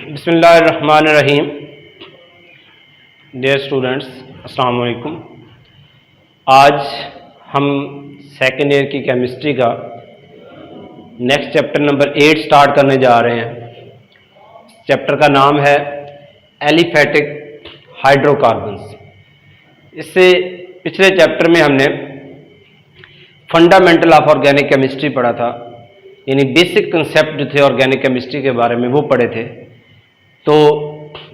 बिस्मिल्लाहिर्रहमानिर्रहीम। Dear students, अस्सलाम वालेकुम। आज हम सेकेंड ईयर की केमिस्ट्री का नेक्स्ट चैप्टर नंबर 8 स्टार्ट करने जा रहे हैं। चैप्टर का नाम है एलिफैटिक हाइड्रोकार्बन्स। इससे पिछले चैप्टर में हमने फंडामेंटल ऑफ ऑर्गेनिक केमिस्ट्री पढ़ा था, यानी बेसिक कंसेप्ट जो थे ऑर्गेनिक केमिस्ट्री के बारे में वो पढ़े थे। तो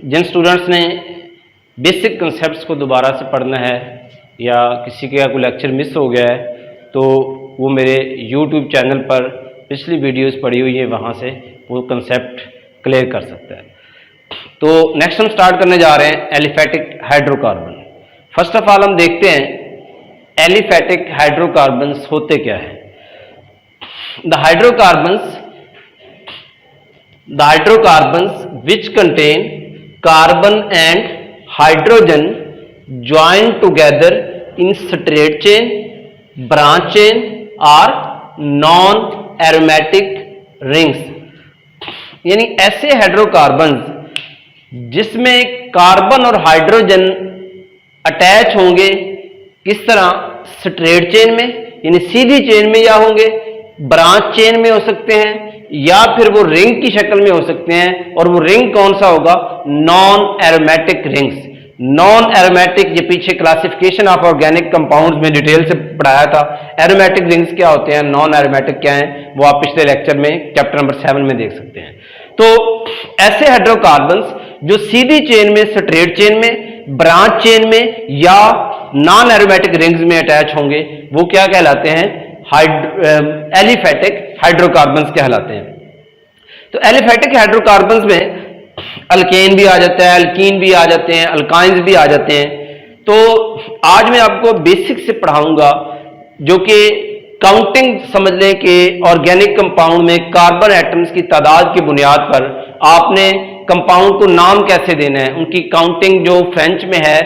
जिन स्टूडेंट्स ने बेसिक कंसेप्ट्स को दोबारा से पढ़ना है या किसी का कोई लेक्चर मिस हो गया है तो वो मेरे यूट्यूब चैनल पर पिछली वीडियोस पड़ी हुई है, वहाँ से वो कंसेप्ट क्लियर कर सकता है। तो नेक्स्ट हम स्टार्ट करने जा रहे हैं aliphatic hydrocarbon. First of all हम देखते हैं एलिफैटिक हाइड्रोकार्बन्स होते क्या है। The hydrocarbons which contain carbon and hydrogen joined together in straight chain, branch chain or non-aromatic rings, यानी ऐसे हाइड्रोकार्बन्स जिसमें कार्बन और हाइड्रोजन अटैच होंगे, किस तरह, स्ट्रेट चेन में यानी सीधी चेन में, या होंगे ब्रांच चेन में हो सकते हैं, या फिर वो रिंग की शक्ल में हो सकते हैं। और वो रिंग कौन सा होगा? Non aromatic rings. Non aromatic, ये पीछे क्लासिफिकेशन ऑफ ऑर्गेनिक कंपाउंड्स में डिटेल से पढ़ाया था। एरोमेटिक रिंग्स क्या होते हैं, नॉन एरोमेटिक क्या हैं, वो आप पिछले लेक्चर में चैप्टर नंबर 7 में देख सकते हैं। तो ऐसे हाइड्रोकार्बन्स जो सीधी चेन में, स्ट्रेट चेन में, ब्रांच चेन में या नॉन एरोमेटिक रिंग्स में अटैच होंगे, वो क्या कहलाते हैं? एलिफैटिक हाइड्रोकार्बन्स कहलाते हैं। तो एलिफैटिक हाइड्रोकार्बन्स में अल्केन भी आ जाता है, अल्कीन भी आ जाते हैं, अल्काइंस भी आ जाते हैं। तो आज मैं आपको बेसिक से पढ़ाऊंगा, जो कि काउंटिंग समझ लें कि ऑर्गेनिक कंपाउंड में कार्बन एटम्स की तादाद की बुनियाद पर आपने कंपाउंड को नाम कैसे देना है। उनकी काउंटिंग जो फ्रेंच में है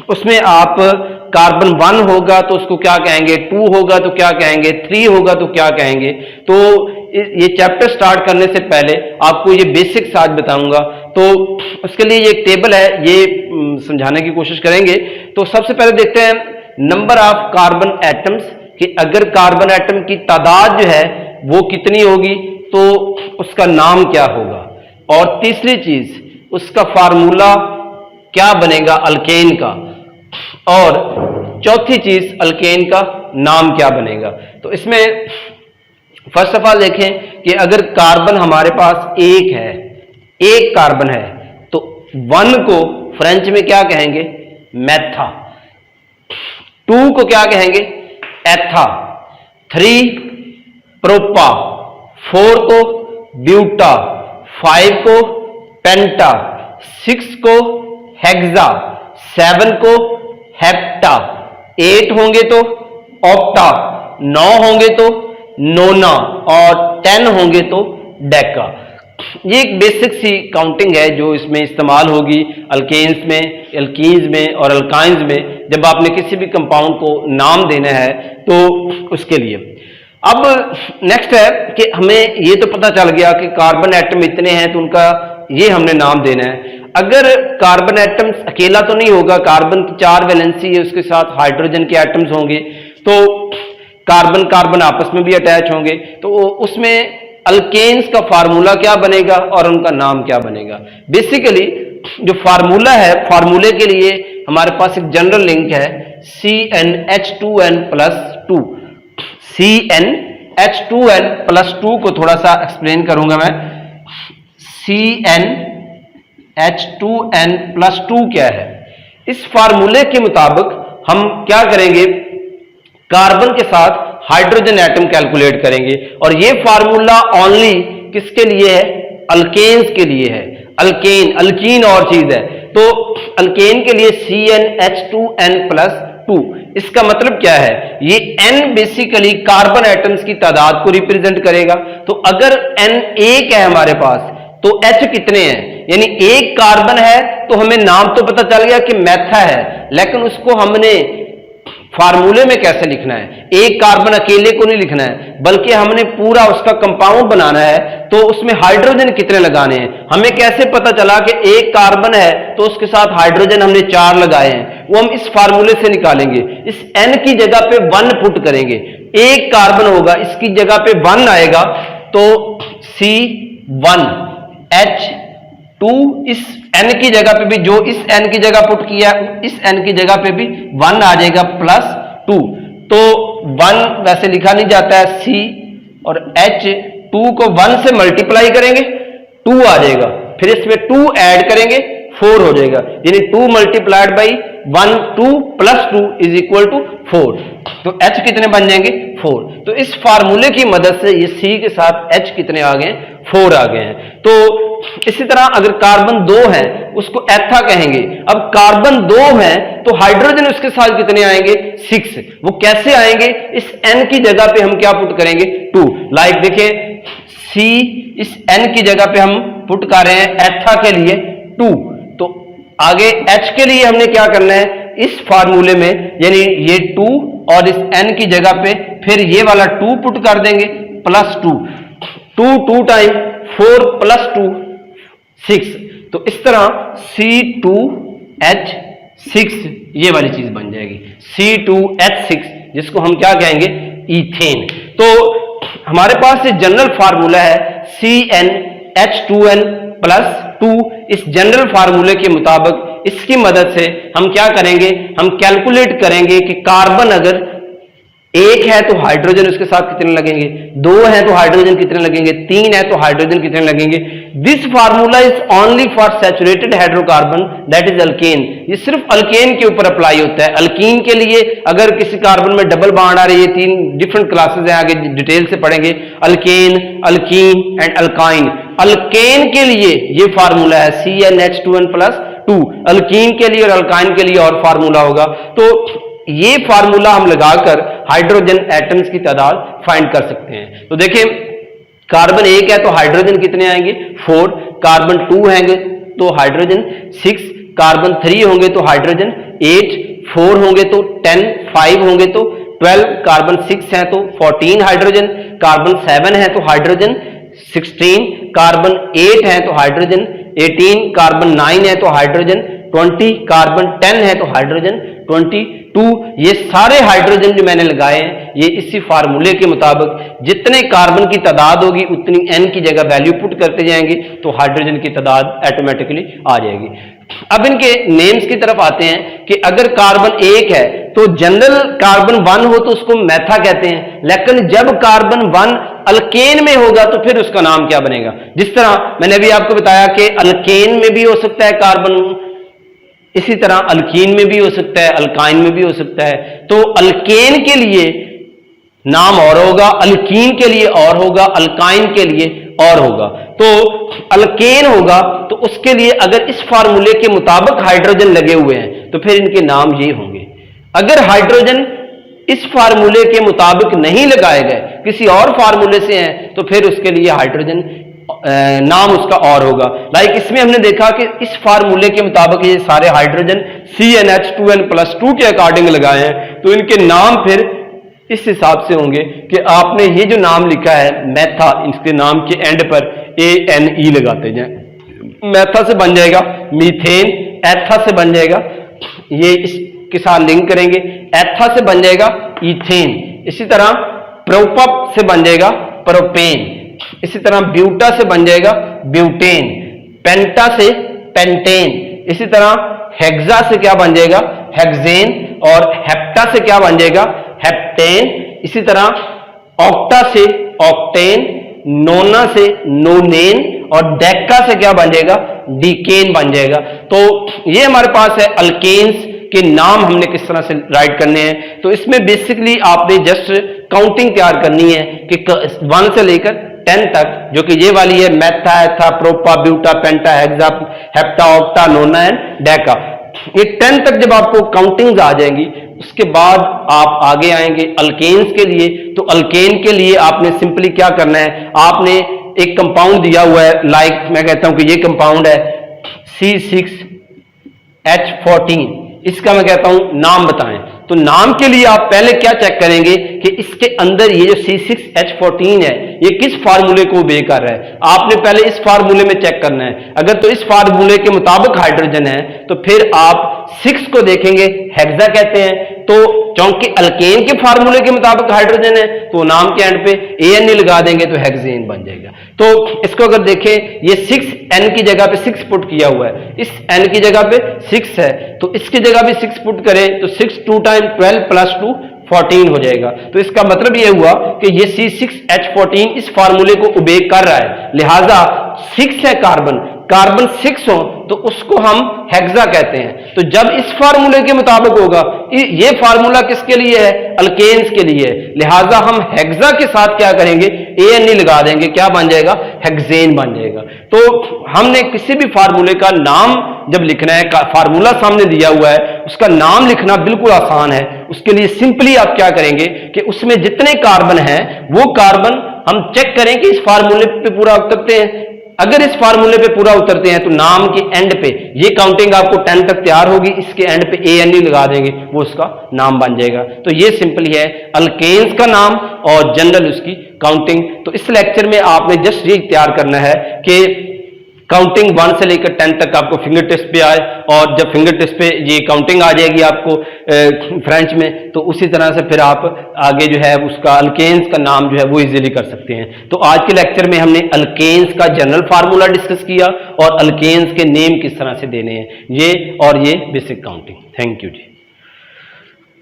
उसमें आप कार्बन 1 होगा तो उसको क्या कहेंगे, 2 होगा तो क्या कहेंगे, 3 होगा तो क्या कहेंगे। तो ये चैप्टर स्टार्ट करने से पहले आपको ये बेसिक्स आज बताऊंगा। तो उसके लिए ये एक टेबल है, ये समझाने की कोशिश करेंगे। तो सबसे पहले देखते हैं नंबर ऑफ कार्बन एटम्स, कि अगर कार्बन एटम की तादाद जो है वो कितनी होगी तो उसका नाम क्या होगा। और तीसरी चीज, उसका फार्मूला क्या बनेगा अल्केन का। और चौथी चीज, अल्केन का नाम क्या बनेगा। तो इसमें फर्स्ट ऑफ ऑल देखें कि अगर कार्बन हमारे पास एक है, एक कार्बन है, तो 1 को फ्रेंच में क्या कहेंगे? मेथा। 2 को क्या कहेंगे? एथा। 3 प्रोपा। 4 को ब्यूटा। 5 को पेंटा। 6 को हेक्सा। 7 को हेप्टा। 8 होंगे तो ऑक्टा। 9 होंगे तो नोना। और 10 होंगे तो डेका। ये एक बेसिक सी काउंटिंग है जो इसमें इस्तेमाल होगी अल्केन्स में, एल्कीन्स में और अल्काइंस में, जब आपने किसी भी कंपाउंड को नाम देना है तो उसके लिए। अब नेक्स्ट है कि हमें ये तो पता चल गया कि कार्बन एटम इतने हैं तो उनका ये हमने नाम देना है। अगर कार्बन एटम अकेला तो नहीं होगा, कार्बन की 4 वैलेंसी है, उसके साथ हाइड्रोजन के एटम्स होंगे, तो कार्बन कार्बन आपस में भी अटैच होंगे, तो उसमें अल्केन्स का फार्मूला क्या बनेगा और उनका नाम क्या बनेगा। बेसिकली जो फार्मूला है, फार्मूले के लिए हमारे पास एक जनरल लिंक है CnH2n+2। CnH2n+2 को थोड़ा सा एक्सप्लेन करूंगा मैं। CnH2n+2 क्या है? इस फार्मूले के मुताबिक हम क्या करेंगे, कार्बन के साथ हाइड्रोजन एटम कैलकुलेट करेंगे। और ये फार्मूला ओनली किसके लिए है? अल्केन्स के लिए है। अल्केन, अल्कीन और चीज है, तो अल्केन के लिए CnH2n+2। इसका मतलब क्या है? ये N बेसिकली कार्बन एटम्स की तादाद को रिप्रेजेंट करेगा। तो अगर N एक है हमारे पास तो H कितने हैं, यानी एक कार्बन है तो हमें नाम तो पता चल गया कि मेथा है, लेकिन उसको हमने फार्मूले में कैसे लिखना है, एक कार्बन अकेले को नहीं लिखना है, बल्कि हमने पूरा उसका कंपाउंड बनाना है, तो उसमें हाइड्रोजन कितने लगाने हैं। हमें कैसे पता चला कि एक कार्बन है तो उसके साथ हाइड्रोजन हमने 4 लगाए हैं, वो हम इस फार्मूले से निकालेंगे। इस n की जगह पे 1 पुट करेंगे, एक कार्बन होगा इसकी जगह पे 1 आएगा, तो C1 H2, इस n की जगह पे भी जो इस n की जगह पुट किया इस n की जगह पे भी 1 आ जाएगा +2, तो 1 वैसे लिखा नहीं जाता है, C और H2 को 1 से मल्टीप्लाई करेंगे 2 आ जाएगा, फिर इसमें 2 ऐड करेंगे 4 हो जाएगा, यानी 2 मल्टीप्लाइड बाई 1 2 + 2 = 4, तो H कितने बन जाएंगे 4। तो इस फार्मूले की मदद से ये C के साथ H कितने आ गए 4 आ गए हैं। तो इसी तरह अगर कार्बन 2 है उसको एथा कहेंगे। अब कार्बन 2 है तो हाइड्रोजन उसके साथ कितने आएंगे 6, वो कैसे आएंगे, इस n की जगह पे हम क्या पुट करेंगे 2, लाइक देखिए C इस n की जगह पे हम पुट कर रहे हैं एथा के लिए 2, तो आगे H के लिए हमने क्या करना है, इस फार्मूले में यानी ये 2 और इस n की जगह पे फिर ये वाला 2 पुट कर देंगे +2, 2 टाइम 4 + 2 6, तो इस तरह C2H6 ये वाली चीज बन जाएगी, C2H6, जिसको हम क्या कहेंगे ईथेन। तो हमारे पास ये जनरल फार्मूला है CnH2n + 2। इस जनरल फार्मूले के मुताबिक इसकी मदद से हम क्या करेंगे, हम कैलकुलेट करेंगे कि कार्बन अगर 1 है तो हाइड्रोजन उसके साथ कितने लगेंगे, 2 है तो हाइड्रोजन कितने लगेंगे, 3 है तो हाइड्रोजन कितने लगेंगे। This formula is only for saturated hydrocarbon that is alkane. ये सिर्फ अल्केन के ऊपर अप्लाई होता है। अल्कीन के लिए अगर किसी कार्बन में डबल बॉन्ड आ रही है, 3 डिफरेंट क्लासेस हैं, आगे डिटेल से पढ़ेंगे, alkane, alkyne and alkyne. Alkane के लिए ये फार्मूला है CnH2n + 2, अल्कीन के लिए और अल्काइन के लिए और फार्मूला होगा। तो ये फार्मूला हम लगाकर हाइड्रोजन एटम्स की तादाद फाइंड कर सकते हैं। तो देखिए कार्बन 1 है तो हाइड्रोजन कितने आएंगे 4, कार्बन 2 होंगे तो हाइड्रोजन 6, कार्बन 3 होंगे तो हाइड्रोजन 8, 4 होंगे तो 10, 5 होंगे तो 12, कार्बन 6 है तो 14 हाइड्रोजन, कार्बन 7 है तो हाइड्रोजन 16, कार्बन 8 है तो हाइड्रोजन 18, कार्बन 9 है तो हाइड्रोजन 20, कार्बन 10 है तो हाइड्रोजन 22। ये सारे हाइड्रोजन जो मैंने लगाए हैं ये इसी फार्मूले के मुताबिक जितने कार्बन की तादाद होगी उतनी n की जगह वैल्यू पुट करते जाएंगे तो हाइड्रोजन की तादाद ऑटोमेटिकली आ जाएगी। अब इनके नेम्स की तरफ आते हैं कि अगर कार्बन 1 है तो जनरल कार्बन 1 हो तो उसको मेथा कहते हैं, लेकिन जब कार्बन 1 अल्केन में होगा तो फिर उसका नाम क्या बनेगा। जिस तरह मैंने अभी आपको बताया कि अल्केन में भी हो सकता है कार्बन, इसी तरह अल्कीन में भी हो सकता है, अल्काइन में भी हो सकता है। तो अल्केन के लिए नाम और होगा, अल्कीन के लिए और होगा, अल्काइन के लिए और होगा। तो अल्केन होगा तो उसके लिए अगर इस फार्मूले के मुताबिक हाइड्रोजन लगे हुए हैं तो फिर इनके नाम ये होंगे। अगर हाइड्रोजन इस फार्मूले के मुताबिक नहीं लगाए गए, किसी और फार्मूले से हैं, तो फिर उसके लिए हाइड्रोजन नाम उसका और होगा। लाइक इसमें हमने देखा कि इस फार्मूले के मुताबिक ये सारे हाइड्रोजन CnH2n + 2 के अकॉर्डिंग लगाए हैं, तो इनके नाम फिर इस हिसाब से होंगे कि आपने ये जो नाम लिखा है मेथा, इसके नाम के एंड पर ANE लगाते जाएं। मेथा से बन जाएगा मीथेन, एथा से बन जाएगा, ये इसके साथ लिंक करेंगे, एथा से बन जाएगा ईथेन, इसी तरह प्रोपप से बन जाएगा प्रोपेन, इसी तरह ब्यूटा से बन जाएगा ब्यूटेन, पेंटा से पेंटेन, इसी तरह हेक्सा से क्या बन जाएगा हेक्सेन, और हेप्टा से क्या बन जाएगा हेप्टेन, इसी तरह ऑक्टा से ऑक्टेन, नोना से नोनेन, और डेका से क्या बन जाएगा डीकेन बन जाएगा। तो ये हमारे पास है अल्केन्स के नाम हमने किस तरह से राइट करने हैं। तो इसमें बेसिकली आपने जस्ट काउंटिंग तैयार करनी है कि 1 से लेकर 10 तक, जो कि ये वाली है metha, etha, propa, buta, penta, hexa, hepta, octa, nona and deca. ये 10 तक जब आपको काउंटिंग्स आ जाएंगी उसके बाद आप आगे आएंगे अल्केन्स के लिए। तो अल्केन के लिए आपने सिंपली क्या करना है, आपने एक कंपाउंड दिया हुआ है, लाइक मैं कहता हूं कि ये कंपाउंड है C6H14, इसका मैं कहता हूं नाम बताएं। तो नाम के लिए आप पहले क्या चेक करेंगे कि इसके अंदर ये जो C6H14 है ये किस फार्मूले को ओबे कर रहा है। आपने पहले इस फार्मूले में चेक करना है। अगर तो इस फार्मूले के मुताबिक हाइड्रोजन है तो फिर आप 6 को देखेंगे, हेक्सा कहते हैं। तो चूंकि अल्केन के फार्मूले के मुताबिक हाइड्रोजन है तो नाम के एंड पे AN लगा देंगे तो हेक्सेन बन जाएगा। तो इसको अगर देखें, ये 6N की जगह पे 6 पुट किया हुआ है, इस N की जगह पे 6 है, तो इसकी जगह भी 6 पुट करें तो 6 2 टाइम 12 प्लस 2 14 हो जाएगा। तो इसका मतलब ये हुआ कि ये C6H14 इस फार्मूले को ओबे कर रहा है, लिहाजा 6 है कार्बन 6 हो तो उसको हम हेक्सा कहते हैं। तो जब इस फार्मूले के मुताबिक होगा, ये फार्मूला किसके लिए है, अल्केन्स के लिए है, लिहाजा हम हेक्सा के साथ क्या करेंगे, AN लगा देंगे, क्या बन जाएगा, हेक्सेन बन जाएगा। तो हमने किसी भी फार्मूले का नाम जब लिखना है, फार्मूला सामने दिया हुआ है, उसका नाम लिखना बिल्कुल आसान है। उसके लिए सिंपली आप क्या करेंगे कि उसमें जितने कार्बन हैं वो कार्बन हम चेक करें कि इस फार्मूले पे पूरा उतरते हैं। अगर इस फार्मूले पे पूरा उतरते हैं तो नाम के एंड पे ये काउंटिंग आपको 10 तक तैयार होगी, इसके एंड पे AN लगा देंगे, वो उसका नाम बन जाएगा। तो ये सिंपली है अल्केन्स का नाम और जनरल उसकी काउंटिंग। तो इस लेक्चर में आपने जस्ट ये तैयार करना है कि काउंटिंग 1 से लेकर 10 तक आपको फिंगर टिप्स पे आए, और जब फिंगर टिप्स पे ये काउंटिंग आ जाएगी आपको फ्रेंच में, तो उसी तरह से फिर आप आगे जो है उसका अल्केन्स का नाम जो है वो इजीली कर सकते हैं। तो आज के लेक्चर में हमने अल्केन्स का जनरल फार्मूला डिस्कस किया और अल्केन्स के नेम किस तरह से देने हैं, ये और ये basic counting. Thank you ji.